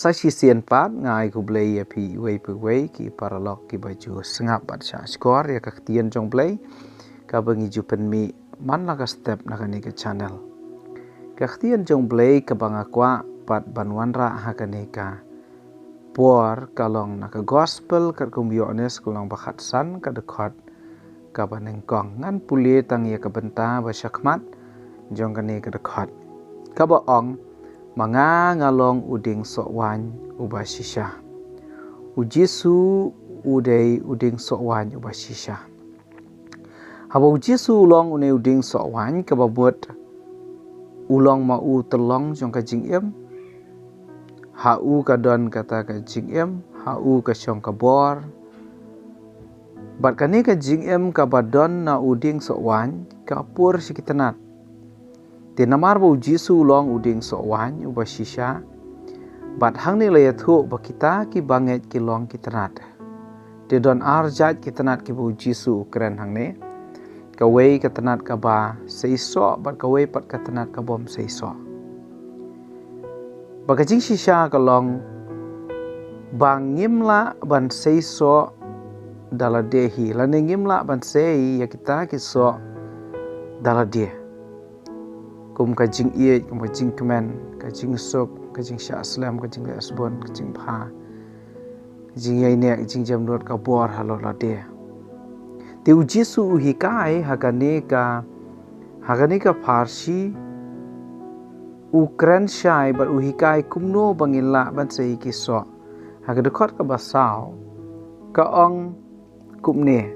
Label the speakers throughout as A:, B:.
A: sa si sian pat ngai ku blei ya pi wei pu wei ki paralok ki baju sengap bat sha skor ya ka tien jong blei ka bangi ju pen mi man la ka step na ka ni ka channel ka tien jong blei ka banga kwa pat banwan ra ha ka ni ka por kalong na ka gospel ka kum yo nes kulong bakhat san ka dekhot ka baneng kong ngan puli tang ya ka benta ba syakmat jong ka ni ka dekhot ka ba ong manga ngalong uding sokwan uba shisha ujisu udai uding sokwan uba shisha haba ujisu ulong une uding sokwan ka babut ulong ma u telong jong ka jingem ha u ka don kata ka jingem ha u ka syong ka bor bat kani ka jingem ka badon na uding sokwan ka pur sikitanat ti namar ba ujisu long uding sokwan uba shisha bat hang ni laya thu ba kita ki banget ki long kitanat ti don arjat kitanat ki ba ujisu keren hang ni ka wei kitanat ka ba seiso bat ka wei pat kitanat ka bom seiso ba ka jing shisha ka long bangimla ban seiso dala dehi laningimla ban sei ya kita ki so dala dia kum ka jing ie kum ka jing kemen ka jing sok ka jing sha aslam ka jing asbon ka jing pha jing yai ne jing jam dot ka bor halo la de ti ujisu hikai hagane ka farsi ukran shai bar uhikai kumno bangila ban sei ki so hagadekot ka basau ka ong kumne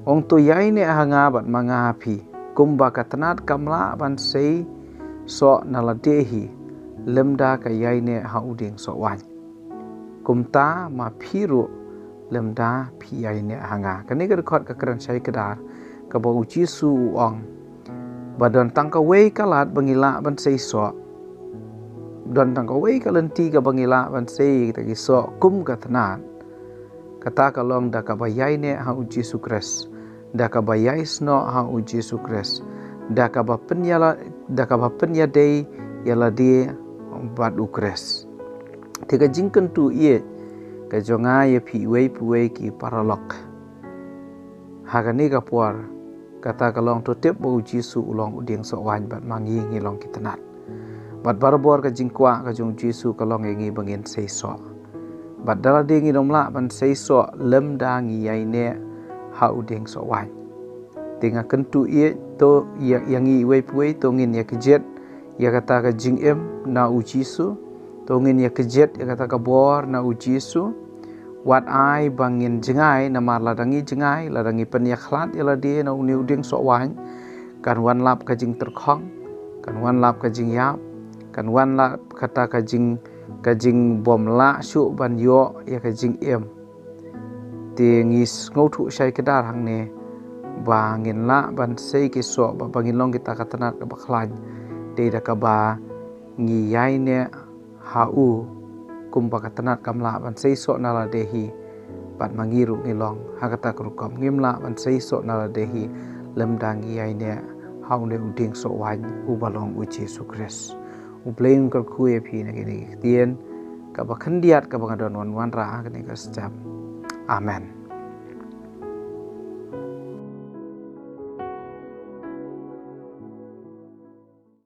A: ong to yai ne hanga bat manga pi kumba katanat kamla ban sei so naladehi lemda ka yaine ha uding so wan kumta ma phiru lemda phi yaine hanga kani ka record ka kran sai kedar ka ba uji su ong badon tangka wei kalat bangila ban sei so don tangka wei kalenti ka bangila ban sei ta ki so kum katanat kata kalong da ka ba yaine ha uji su kres da ka ba yais no ha uji su kres da ka ba penya dei yala dia bat ukres tiga jingken tu ie ka jonga ye pi wei pu wei ki paralok hagani ka puar kata kalong to tep bo uji su ulong uding so wan bat mangi ngilong kitanat bat barbor ka jingkwa ka jong jisu kalong ngi bangin seiso bat dala de ngi domla ban seiso lemda ngi yaine ha uding so wan tinga kentu ie to yang i wei puai to ngin ya kejet ya kata ka jingem na ujisu to ngin ya kejet ya kata ka bor na ujisu wat ai bangin jengai na mar ladangi jengai ladangi pen ya khlat ya ladi na uni uding so wan kan wan lap ka jing terkhong kan wan lap ka jing yap kan wan lap kata ka jing bom la su ban yo ya ka jing em ti ngis ngau sai kedar hang ne bangin la ban sei ki so ba bangin long kita katanat ka baklan de da ka ba ngi yai ne ha u kum ba katanat kamla ban sei so nala dehi pat mangiru ngilong ha kata krukom ngimla ban sei so nala dehi lemdang ngi yai ne ha ne uding so wan u balong uji sukres u blame kal khu e phi na ki tien ka ba khandiat ka ba don wan ra ka ni ka step amen.